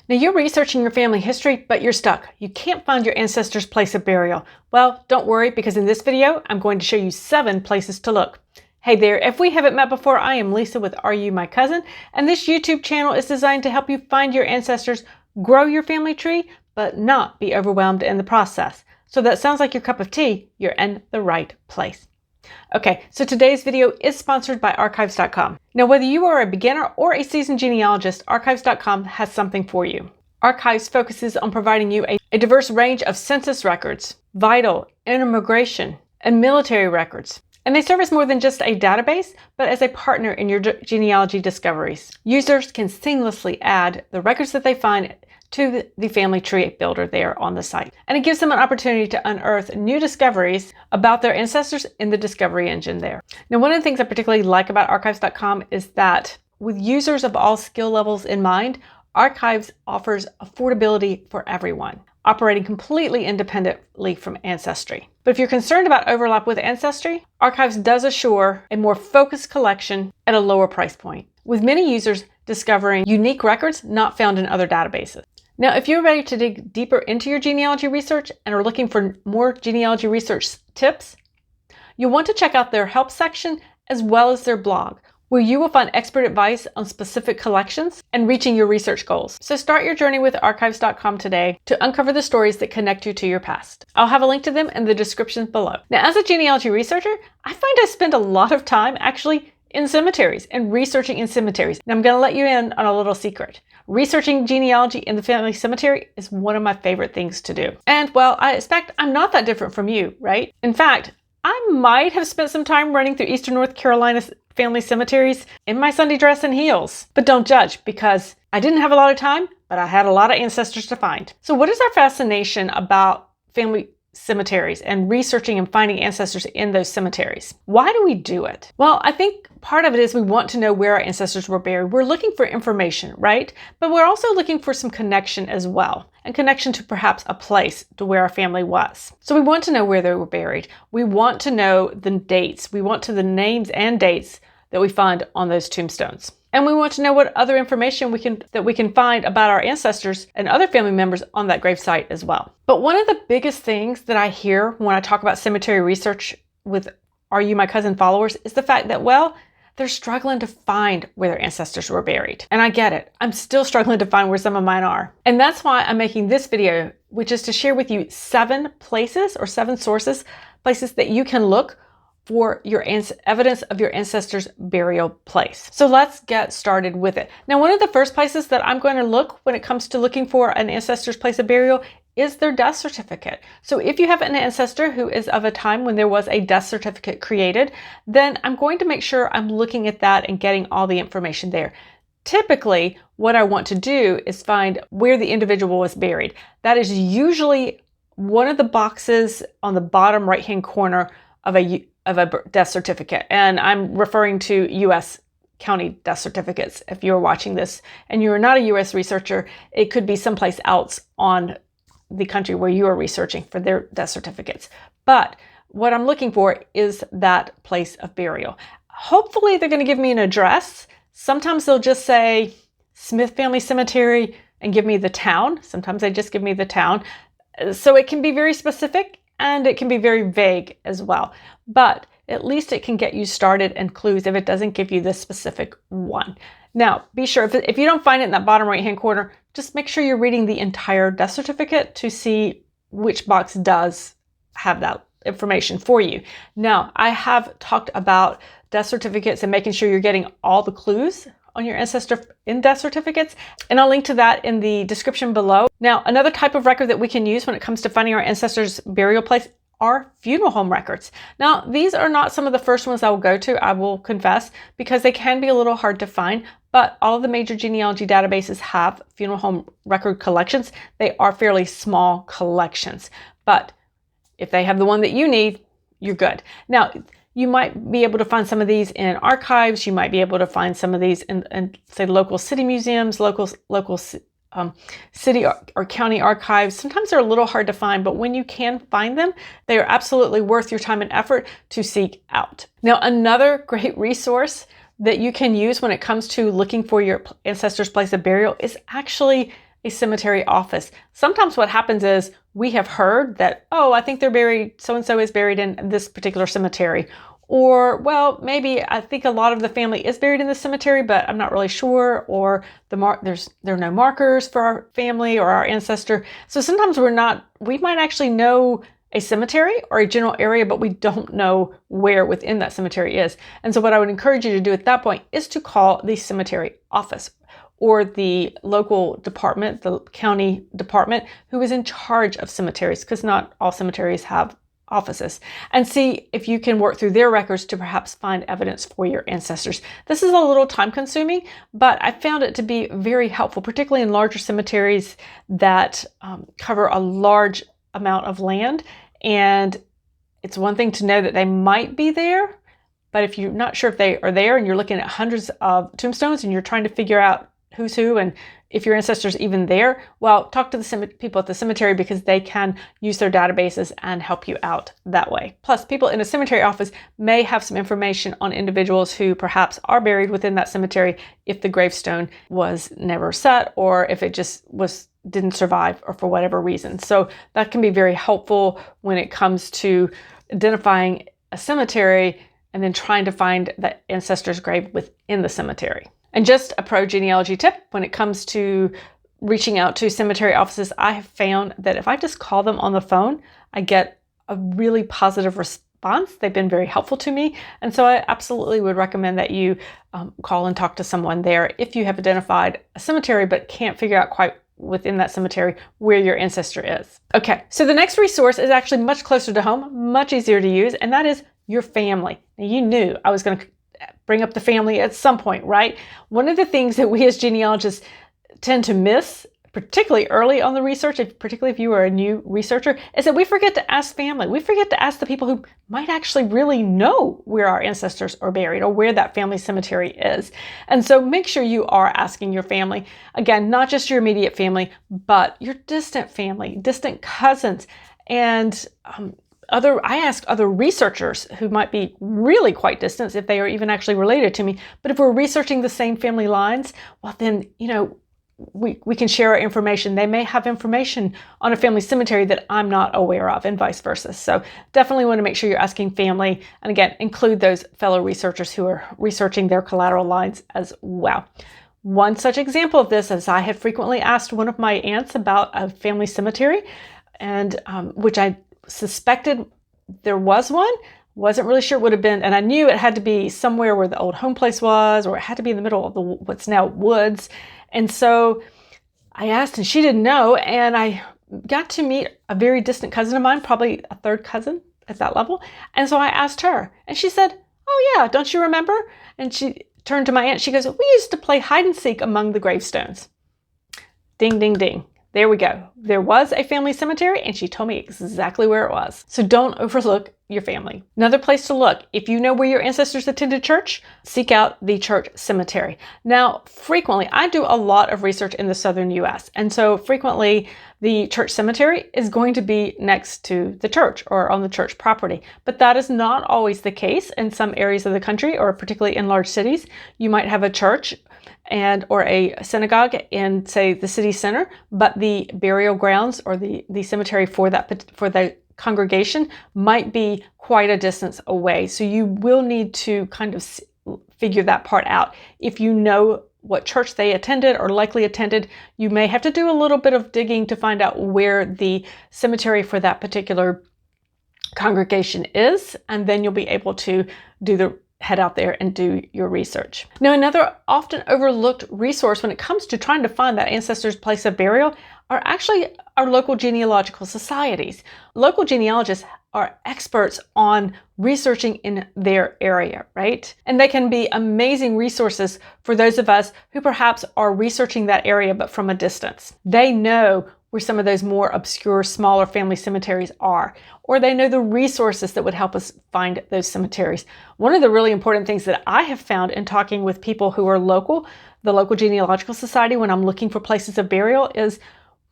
Now you're researching your family history, but you're stuck. You can't find your ancestors' place of burial. Well, don't worry, because in this video, I'm going to show you 7 places to look. Hey there, if we haven't met before, I am Lisa with Are You My Cousin? And this YouTube channel is designed to help you find your ancestors, grow your family tree, but not be overwhelmed in the process. So that sounds like your cup of tea, you're in the right place. Okay, so today's video is sponsored by archives.com. Now, whether you are a beginner or a seasoned genealogist, archives.com has something for you. Archives focuses on providing you a diverse range of census records, vital, immigration, and military records. And they serve as more than just a database, but as a partner in your genealogy discoveries. Users can seamlessly add the records that they find to the family tree builder there on the site. And it gives them an opportunity to unearth new discoveries about their ancestors in the discovery engine there. Now, one of the things I particularly like about archives.com is that with users of all skill levels in mind, Archives offers affordability for everyone, operating completely independently from Ancestry. But if you're concerned about overlap with Ancestry, Archives does assure a more focused collection at a lower price point, with many users discovering unique records not found in other databases. Now, if you're ready to dig deeper into your genealogy research and are looking for more genealogy research tips, you'll want to check out their help section as well as their blog, where you will find expert advice on specific collections and reaching your research goals. So start your journey with archives.com today to uncover the stories that connect you to your past. I'll have a link to them in the description below. Now, as a genealogy researcher, I find I spend a lot of time actually in cemeteries and researching in cemeteries. Now, I'm going to let you in on a little secret. Researching genealogy in the family cemetery is one of my favorite things to do. And well, I expect I'm not that different from you, right? In fact, I might have spent some time running through Eastern North Carolina's family cemeteries in my Sunday dress and heels. But don't judge, because I didn't have a lot of time, but I had a lot of ancestors to find. So what is our fascination about family cemeteries and researching and finding ancestors in those cemeteries? Why do we do it? Well, I think part of it is we want to know where our ancestors were buried. We're looking for information, right? But we're also looking for some connection as well, and connection to perhaps a place to where our family was. So we want to know where they were buried. We want to know the dates. We want to know the names and dates that we find on those tombstones. And we want to know what other information we can find about our ancestors and other family members on that gravesite as well. But one of the biggest things that I hear when I talk about cemetery research with Are You My Cousin followers is the fact that, well, they're struggling to find where their ancestors were buried. And I get it. I'm still struggling to find where some of mine are. And that's why I'm making this video, which is to share with you 7 places or 7 sources, places that you can look for your evidence of your ancestors' burial place. So let's get started with it. Now, one of the first places that I'm going to look when it comes to looking for an ancestor's place of burial is their death certificate. So if you have an ancestor who is of a time when there was a death certificate created, then I'm going to make sure I'm looking at that and getting all the information there. Typically, what I want to do is find where the individual was buried. That is usually one of the boxes on the bottom right-hand corner of a death certificate. And I'm referring to U.S. county death certificates. If you're watching this and you're not a U.S. researcher, it could be someplace else on the country where you are researching for their death certificates. But what I'm looking for is that place of burial. Hopefully they're going to give me an address. Sometimes they'll just say Smith Family Cemetery and give me the town. Sometimes they just give me the town. So it can be very specific and it can be very vague as well. But at least it can get you started and clues if it doesn't give you the specific one. Now, be sure, if you don't find it in that bottom right-hand corner, just make sure you're reading the entire death certificate to see which box does have that information for you. Now, I have talked about death certificates and making sure you're getting all the clues on your ancestor in death certificates, and I'll link to that in the description below. Now, another type of record that we can use when it comes to finding our ancestors' burial place are funeral home records. Now, these are not some of the first ones I will go to, I will confess, because they can be a little hard to find, but all of the major genealogy databases have funeral home record collections. They are fairly small collections, but if they have the one that you need, you're good. Now, you might be able to find some of these in archives. You might be able to find some of these in say, local city museums, local city or county archives. Sometimes they're a little hard to find, but when you can find them, they are absolutely worth your time and effort to seek out. Now, another great resource that you can use when it comes to looking for your ancestors' place of burial is actually a cemetery office. Sometimes what happens is we have heard that, oh, I think they're buried, so-and-so is buried in this particular cemetery. Or, well, maybe I think a lot of the family is buried in the cemetery, but I'm not really sure. Or there are no markers for our family or our ancestor. So sometimes we might actually know a cemetery or a general area, but we don't know where within that cemetery is. And so what I would encourage you to do at that point is to call the cemetery office or the local department, the county department, who is in charge of cemeteries, because not all cemeteries have offices, and see if you can work through their records to perhaps find evidence for your ancestors. This is a little time consuming, but I found it to be very helpful, particularly in larger cemeteries that cover a large amount of land. And it's one thing to know that they might be there, but if you're not sure if they are there and you're looking at hundreds of tombstones and you're trying to figure out who's who and if your ancestor's even there, well, talk to the people at the cemetery, because they can use their databases and help you out that way. Plus, people in a cemetery office may have some information on individuals who perhaps are buried within that cemetery if the gravestone was never set or if it just didn't survive or for whatever reason. So that can be very helpful when it comes to identifying a cemetery and then trying to find the ancestor's grave within the cemetery. And just a pro genealogy tip, when it comes to reaching out to cemetery offices, I have found that if I just call them on the phone, I get a really positive response. They've been very helpful to me. And so I absolutely would recommend that you call and talk to someone there if you have identified a cemetery but can't figure out quite within that cemetery where your ancestor is. Okay, so the next resource is actually much closer to home, much easier to use, and that is your family. Now, you knew I was going to bring up the family at some point, right? One of the things that we as genealogists tend to miss, particularly early on the research, particularly if you are a new researcher, is that we forget to ask family. We forget to ask the people who might actually really know where our ancestors are buried or where that family cemetery is. And so make sure you are asking your family. Again, not just your immediate family, but your distant family, distant cousins, and I ask other researchers who might be really quite distant, if they are even actually related to me. But if we're researching the same family lines, well then, we can share our information. They may have information on a family cemetery that I'm not aware of, and vice versa. So definitely want to make sure you're asking family. And again, include those fellow researchers who are researching their collateral lines as well. One such example of this is I had frequently asked one of my aunts about a family cemetery, and which I suspected there was one, wasn't really sure it would have been, and I knew it had to be somewhere where the old home place was, or it had to be in the middle of what's now woods. And so I asked, and she didn't know, and I got to meet a very distant cousin of mine, probably a third cousin at that level. And so I asked her, and she said, "Oh yeah, don't you remember?" And she turned to my aunt, she goes, "We used to play hide and seek among the gravestones." Ding, ding, ding. There we go. There was a family cemetery, and she told me exactly where it was. So don't overlook your family. Another place to look, if you know where your ancestors attended church, seek out the church cemetery. Now, frequently, I do a lot of research in the southern US, and so frequently the church cemetery is going to be next to the church or on the church property. But that is not always the case in some areas of the country, or particularly in large cities. You might have a church or a synagogue in, say, the city center, but the burial grounds or the cemetery for the congregation might be quite a distance away. So you will need to kind of figure that part out. If you know what church they attended or likely attended, you may have to do a little bit of digging to find out where the cemetery for that particular congregation is, and then you'll be able to head out there and do your research. Now, another often overlooked resource when it comes to trying to find that ancestor's place of burial are actually our local genealogical societies. Local genealogists are experts on researching in their area, right? And they can be amazing resources for those of us who perhaps are researching that area but from a distance. They know where some of those more obscure, smaller family cemeteries are, or they know the resources that would help us find those cemeteries. One of the really important things that I have found in talking with people who are local, the local genealogical society, when I'm looking for places of burial, is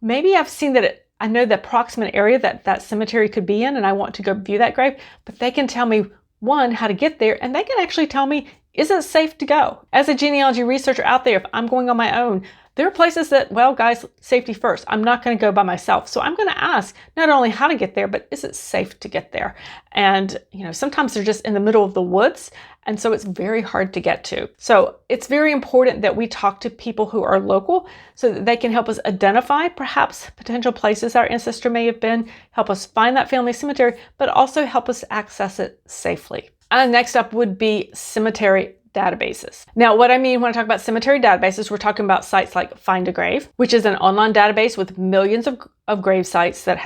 maybe I've seen that I know the approximate area that cemetery could be in, and I want to go view that grave, but they can tell me, one, how to get there, and they can actually tell me, is it safe to go? As a genealogy researcher out there, if I'm going on my own, There are places that, well, guys, safety first. I'm not going to go by myself. So I'm going to ask not only how to get there, but is it safe to get there? And, sometimes they're just in the middle of the woods. And so it's very hard to get to. So it's very important that we talk to people who are local so that they can help us identify perhaps potential places our ancestor may have been, help us find that family cemetery, but also help us access it safely. And next up would be cemetery databases. Now, what I mean when I talk about cemetery databases, we're talking about sites like Find a Grave, which is an online database with millions of grave sites that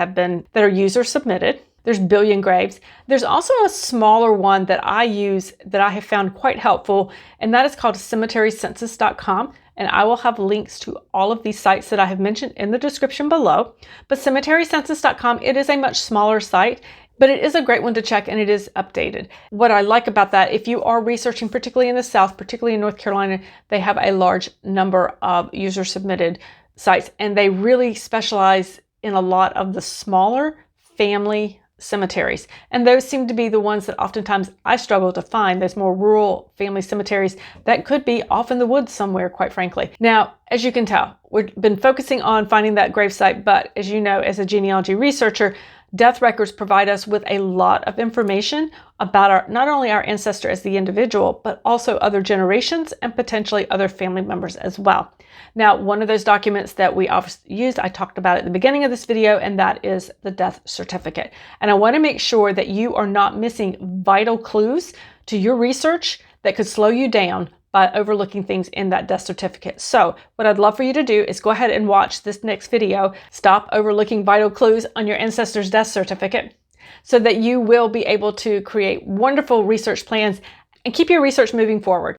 are user submitted. There's Billion Graves. There's also a smaller one that I use that I have found quite helpful, and that is called cemeterycensus.com. And I will have links to all of these sites that I have mentioned in the description below. But cemeterycensus.com, it is a much smaller site, but it is a great one to check, and it is updated. What I like about that, if you are researching, particularly in the South, particularly in North Carolina, they have a large number of user-submitted sites, and they really specialize in a lot of the smaller family cemeteries. And those seem to be the ones that oftentimes I struggle to find, those more rural family cemeteries that could be off in the woods somewhere, quite frankly. Now, as you can tell, we've been focusing on finding that gravesite, but as you know, as a genealogy researcher, death records provide us with a lot of information about not only our ancestor as the individual, but also other generations and potentially other family members as well. Now, one of those documents that we use, I talked about at the beginning of this video, and that is the death certificate. And I want to make sure that you are not missing vital clues to your research that could slow you down by overlooking things in that death certificate. So what I'd love for you to do is go ahead and watch this next video, stop overlooking vital clues on your ancestor's death certificate, so that you will be able to create wonderful research plans and keep your research moving forward.